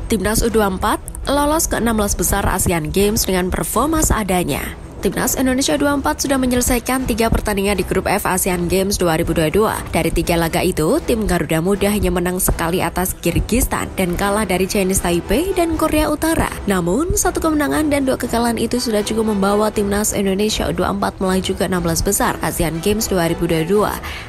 Timnas U24 lolos ke 16 besar Asian Games dengan performa seadanya. Timnas Indonesia U24 sudah menyelesaikan 3 pertandingan di grup F Asian Games 2022. Dari 3 laga itu, tim Garuda Muda hanya menang sekali atas Kyrgyzstan dan kalah dari Chinese Taipei dan Korea Utara. Namun, 1 kemenangan dan 2 kekalahan itu sudah cukup membawa Timnas Indonesia U24 melaju ke 16 besar Asian Games 2022.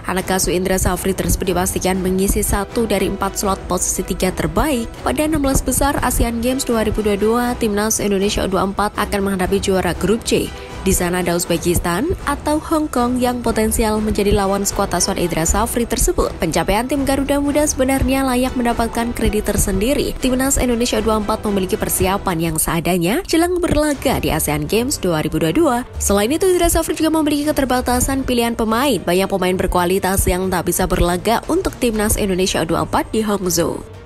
Anak asuh Indra Safri tersebut dipastikan mengisi 1 dari 4 slot posisi 3 terbaik. Pada 16 besar Asian Games 2022, Timnas Indonesia U24 akan menghadapi juara grup C. Di sana ada Uzbekistan atau Hong Kong yang potensial menjadi lawan skuad asuhan Indra Safri tersebut. Pencapaian tim Garuda Muda sebenarnya layak mendapatkan kredit tersendiri. Timnas Indonesia U24 memiliki persiapan yang seadanya jelang berlaga di Asian Games 2022. Selain itu, Indra Safri juga memiliki keterbatasan pilihan pemain. Banyak pemain berkualitas yang tak bisa berlaga untuk Timnas Indonesia U24 di Hangzhou.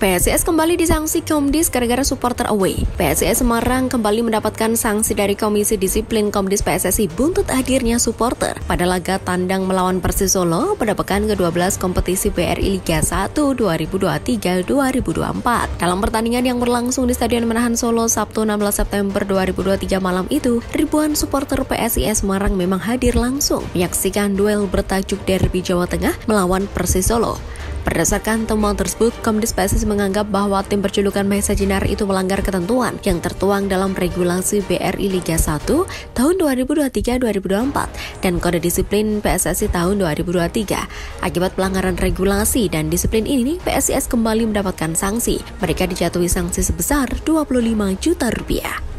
PSIS kembali disanksi Komdis gara-gara supporter away. PSIS Semarang kembali mendapatkan sanksi dari Komisi Disiplin Komdis PSSI buntut hadirnya supporter pada laga tandang melawan Persis Solo pada pekan ke-12 kompetisi BRI Liga 1 2023-2024. Dalam pertandingan yang berlangsung di Stadion Manahan Solo Sabtu 16 September 2023 malam itu, ribuan supporter PSIS Semarang memang hadir langsung menyaksikan duel bertajuk Derby Jawa Tengah melawan Persis Solo. Berdasarkan temuan tersebut, Komdis PSSI menganggap bahwa tim berjulukan Mahesa Jinar itu melanggar ketentuan yang tertuang dalam regulasi BRI Liga 1 tahun 2023-2024 dan Kode Disiplin PSSI tahun 2023. Akibat pelanggaran regulasi dan disiplin ini, PSIS kembali mendapatkan sanksi. Mereka dijatuhi sanksi sebesar 25 juta rupiah.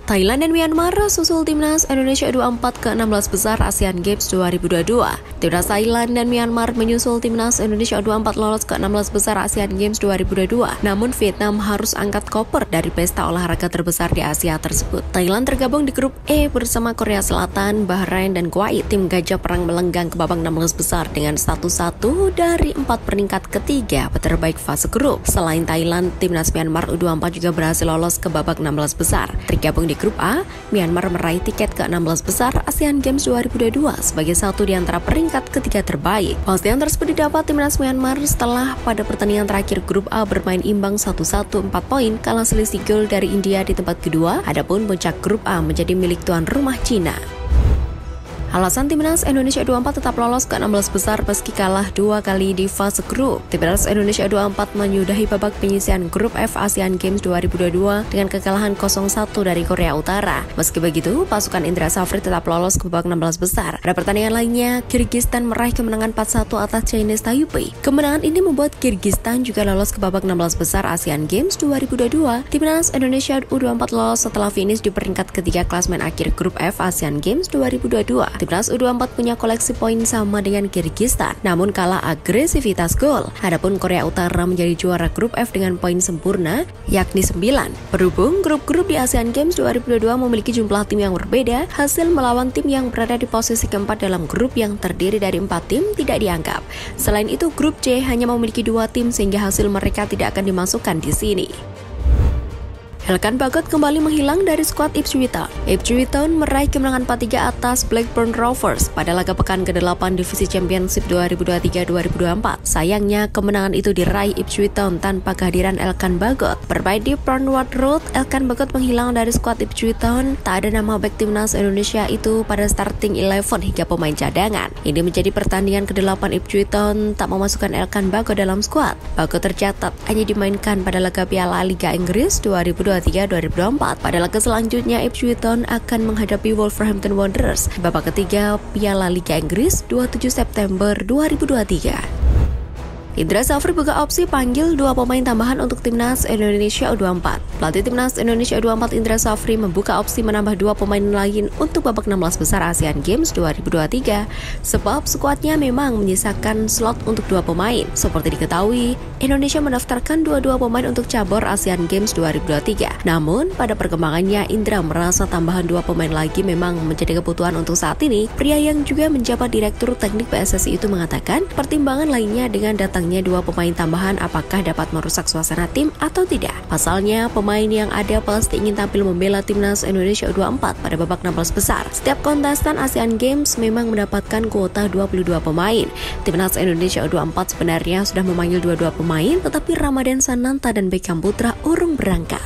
Thailand dan Myanmar susul Timnas Indonesia U24 ke 16 besar Asian Games 2022. Timnas Thailand dan Myanmar menyusul Timnas Indonesia U24 lolos ke 16 besar Asian Games 2022. Namun Vietnam harus angkat koper dari pesta olahraga terbesar di Asia tersebut. Thailand tergabung di grup E bersama Korea Selatan, Bahrain, dan Kuwait. Tim Gajah Perang melenggang ke babak 16 besar dengan status 1 dari 4 peringkat ketiga terbaik fase grup. Selain Thailand, Timnas Myanmar U24 juga berhasil lolos ke babak 16 besar. Tergabung di Grup A, Myanmar meraih tiket ke 16 besar ASEAN Games 2022 sebagai satu di antara peringkat ketiga terbaik. Pastian tersebut didapat Timnas Myanmar setelah pada pertandingan terakhir Grup A bermain imbang 1-1 4 poin kalah selisih gol dari India di tempat kedua. Adapun puncak Grup A menjadi milik tuan rumah Cina. Alasan Timnas Indonesia U24 tetap lolos ke 16 besar meski kalah 2 kali di fase grup. Timnas Indonesia U24 menyudahi babak penyisihan grup F Asian Games 2022 dengan kekalahan 0-1 dari Korea Utara. Meski begitu, pasukan Indra Safri tetap lolos ke babak 16 besar. Pada pertandingan lainnya, Kyrgyzstan meraih kemenangan 4-1 atas Chinese Taipei. Kemenangan ini membuat Kyrgyzstan juga lolos ke babak 16 besar Asian Games 2022. Timnas Indonesia U24 lolos setelah finish di peringkat ketiga klasmen akhir grup F Asian Games 2022. Timnas U24 punya koleksi poin sama dengan Kyrgyzstan, namun kalah agresivitas gol. Adapun Korea Utara menjadi juara grup F dengan poin sempurna, yakni 9. Berhubung grup-grup di Asian Games 2022 memiliki jumlah tim yang berbeda, hasil melawan tim yang berada di posisi keempat dalam grup yang terdiri dari 4 tim tidak dianggap. Selain itu, grup C hanya memiliki 2 tim sehingga hasil mereka tidak akan dimasukkan di sini. Elkan Bagot kembali menghilang dari skuad Ipswich Town. Ipswich Town meraih kemenangan 4-3 atas Blackburn Rovers pada laga pekan ke-8 Divisi Championship 2023-2024. Sayangnya, kemenangan itu diraih Ipswich Town tanpa kehadiran Elkan Bagot. Bermain di Fernwood Road, Elkan Bagot menghilang dari skuad Ipswich Town. Tak ada nama bek timnas Indonesia itu pada starting 11 hingga pemain cadangan. Ini menjadi pertandingan ke-8 Ipswich Town tak memasukkan Elkan Bagot dalam skuad. Bagot tercatat hanya dimainkan pada laga Piala Liga Inggris 2023-2024. Pada laga selanjutnya, Ipswich Town akan menghadapi Wolverhampton Wanderers di babak ketiga Piala Liga Inggris 27 September 2023. Indra Safri buka opsi panggil 2 pemain tambahan untuk Timnas Indonesia U24. Pelatih Timnas Indonesia U24 Indra Safri membuka opsi menambah 2 pemain lain untuk babak 16 besar Asian Games 2023 sebab skuadnya memang menyisakan slot untuk 2 pemain. Seperti diketahui, Indonesia mendaftarkan 22 pemain untuk cabur Asian Games 2023. Namun, pada perkembangannya Indra merasa tambahan 2 pemain lagi memang menjadi kebutuhan untuk saat ini. Pria yang juga menjabat Direktur Teknik PSSI itu mengatakan pertimbangan lainnya dengan datangnya 2 pemain tambahan apakah dapat merusak suasana tim atau tidak. Pasalnya, pemain pemain yang ada pasti ingin tampil membela timnas Indonesia U24 pada babak 16 besar. Setiap kontestan Asian Games memang mendapatkan kuota 22 pemain. Timnas Indonesia U24 sebenarnya sudah memanggil 22 pemain, tetapi Ramadan Sananta dan Beckham Putra urung berangkat.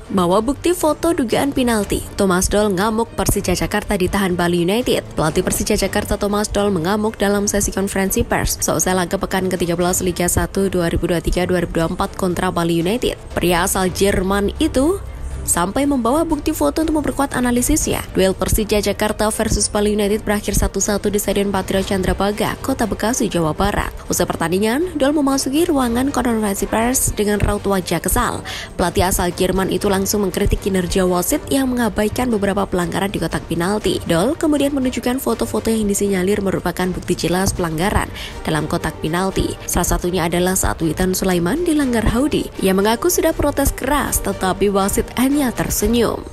Bawa bukti foto dugaan penalti, Thomas Doll ngamuk Persija Jakarta ditahan Bali United. Pelatih Persija Jakarta Thomas Doll mengamuk dalam sesi konferensi pers seusai laga pekan ke-13 Liga 1 2023-2024 kontra Bali United. Pria asal Jerman itu sampai membawa bukti foto untuk memperkuat analisisnya. Duel Persija Jakarta versus Bali United berakhir 1-1 di Stadion Patriot Candrabaga, Kota Bekasi, Jawa Barat. Usai pertandingan, Doll memasuki ruangan konferensi pers dengan raut wajah kesal. Pelatih asal Jerman itu langsung mengkritik kinerja wasit yang mengabaikan beberapa pelanggaran di kotak penalti. Doll kemudian menunjukkan foto-foto yang disinyalir merupakan bukti jelas pelanggaran dalam kotak penalti. Salah satunya adalah saat Witan Sulaiman dilanggar Haudy. Ia mengaku sudah protes keras, tetapi wasit hanya tersenyum.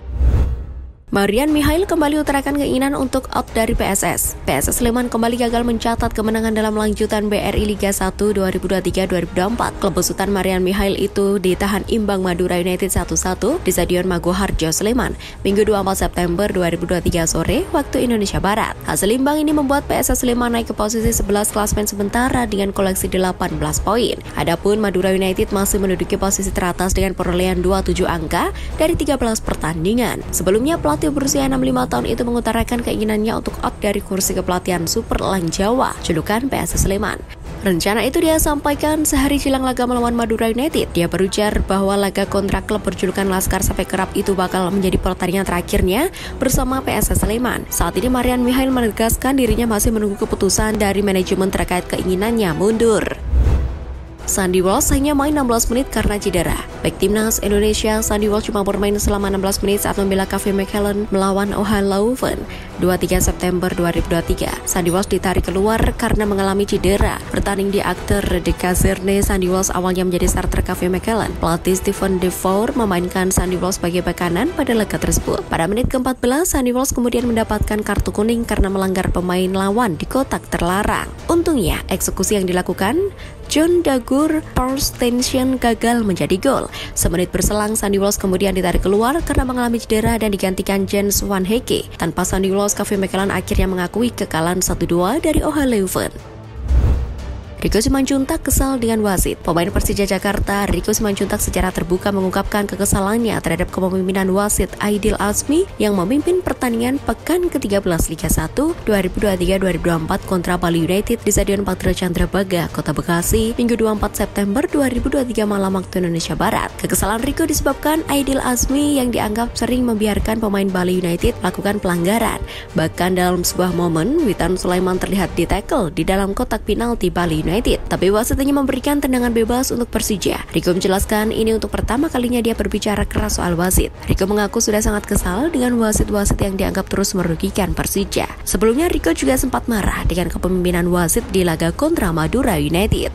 Marian Mihail kembali utarakan keinginan untuk out dari PSS. PSS Sleman kembali gagal mencatat kemenangan dalam lanjutan BRI Liga 1 2023-2024. Klub besutan Marian Mihail itu ditahan imbang Madura United 1-1 di Stadion Maguwoharjo Sleman, Minggu 24 September 2023 sore waktu Indonesia Barat. Hasil imbang ini membuat PSS Sleman naik ke posisi 11 klasmen sementara dengan koleksi 18 poin. Adapun Madura United masih menduduki posisi teratas dengan perolehan 27 angka dari 13 pertandingan. Sebelumnya pelatih berusia 65 tahun itu mengutarakan keinginannya untuk out dari kursi kepelatihan Superline Jawa, julukan PSS Sleman. Rencana itu dia sampaikan sehari jelang laga melawan Madura United. Dia berujar bahwa laga kontrak klub berjulukan Laskar Sampai Kerap itu bakal menjadi pertandingan terakhirnya bersama PSS Sleman. Saat ini Marian Mihail menegaskan dirinya masih menunggu keputusan dari manajemen terkait keinginannya mundur. Sandy Walsh hanya main 16 menit karena cedera. Bek timnas Indonesia, Sandy Walsh cuma bermain selama 16 menit saat membela KV Mechelen melawan OHL Leuven 23 September 2023. Sandy Walsh ditarik keluar karena mengalami cedera. Bertanding di Akter de Kazerne, Sandy Walsh awalnya menjadi starter KV Mechelen. Pelatih Stephen Defour memainkan Sandy Walsh sebagai bek kanan pada laga tersebut. Pada menit ke-14, Sandy Walsh kemudian mendapatkan kartu kuning karena melanggar pemain lawan di kotak terlarang. Untungnya, eksekusi yang dilakukan John Dagur Torstensen gagal menjadi gol. Semenit berselang, Sandy Walsh kemudian ditarik keluar karena mengalami cedera dan digantikan Jens Van Hecke. Tanpa Sandy Walsh, KV Mechelen akhirnya mengakui kekalahan 1-2 dari OHL Leuven. Rico Simanjuntak kesal dengan wasit. Pemain Persija Jakarta, Rico Simanjuntak secara terbuka mengungkapkan kekesalannya terhadap kepemimpinan wasit Aidil Azmi yang memimpin pertandingan pekan ke-13 Liga 1 2023-2024 kontra Bali United di Stadion Patriot Candrabaga, Kota Bekasi, Minggu 24 September 2023 malam waktu Indonesia Barat. Kekesalan Rico disebabkan Aidil Azmi yang dianggap sering membiarkan pemain Bali United melakukan pelanggaran. Bahkan dalam sebuah momen, Witan Sulaiman terlihat di-tackle di dalam kotak penalti Bali United. Tapi wasit hanya memberikan tendangan bebas untuk Persija. Rico menjelaskan ini untuk pertama kalinya dia berbicara keras soal wasit. Rico mengaku sudah sangat kesal dengan wasit-wasit yang dianggap terus merugikan Persija. Sebelumnya Rico juga sempat marah dengan kepemimpinan wasit di laga kontra Madura United.